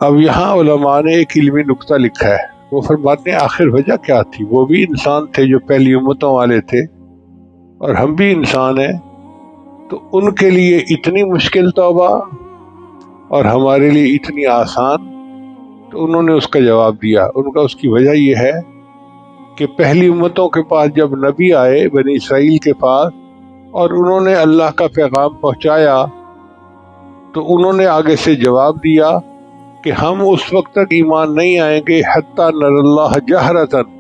اب یہاں علماء نے ایک علمی نقطہ لکھا ہے، وہ فرماتے ہیں آخر وجہ کیا تھی؟ وہ بھی انسان تھے جو پہلی امتوں والے تھے، اور ہم بھی انسان ہیں، تو ان کے لیے اتنی مشکل توبہ اور ہمارے لیے اتنی آسان؟ تو انہوں نے اس کا جواب دیا، ان کا اس کی وجہ یہ ہے کہ پہلی امتوں کے پاس جب نبی آئے بنی اسرائیل کے پاس اور انہوں نے اللہ کا پیغام پہنچایا، تو انہوں نے آگے سے جواب دیا کہ ہم اس وقت تک ایمان نہیں آئیں گے حتی نر اللہ جہرتن،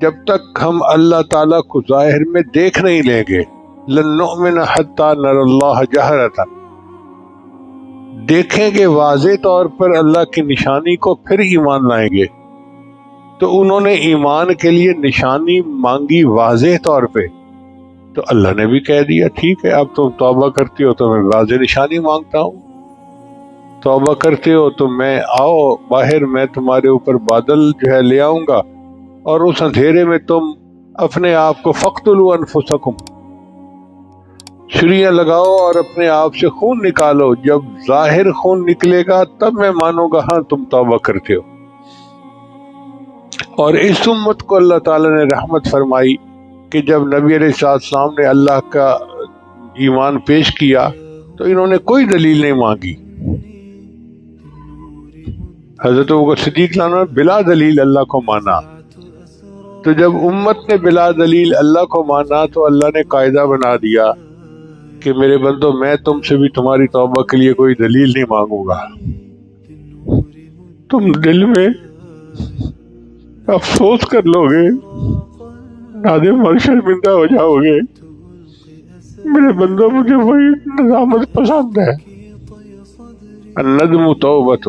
جب تک ہم اللہ تعالیٰ کو ظاہر میں دیکھ نہیں لیں گے۔ لن نؤمن حتی نر اللہ جہرتن، دیکھیں گے واضح طور پر اللہ کی نشانی کو پھر ایمان لائیں گے۔ تو انہوں نے ایمان کے لیے نشانی مانگی واضح طور پہ، تو اللہ نے بھی کہہ دیا ٹھیک ہے، اب تم توبہ کرتے ہو تو میں واضح نشانی مانگتا ہوں، توبہ کرتے ہو تو میں آؤ باہر، میں تمہارے اوپر بادل جو ہے لے آؤں گا، اور اس اندھیرے میں تم اپنے آپ کو فقتلوا انفسکم، چھریاں لگاؤ اور اپنے آپ سے خون نکالو، جب ظاہر خون نکلے گا تب میں مانوں گا ہاں تم توبہ کرتے ہو۔ اور اس امت کو اللہ تعالیٰ نے رحمت فرمائی کہ جب نبی علیہ السلام نے اللہ کا ایمان پیش کیا تو انہوں نے کوئی دلیل نہیں مانگی۔ حضرت ابوبکر صدیق نے بلا دلیل اللہ کو مانا، تو جب امت نے بلا دلیل اللہ کو مانا تو اللہ نے قاعدہ بنا دیا کہ میرے بندو میں تم سے بھی تمہاری توبہ کے لیے کوئی دلیل نہیں مانگوں گا، تم دل میں افسوس کر لو گے، نادم اور شرمندہ ہو جاؤ گے۔ میرے بندوں مجھے وہی ندامت پسند ہے، الندم توبۃ۔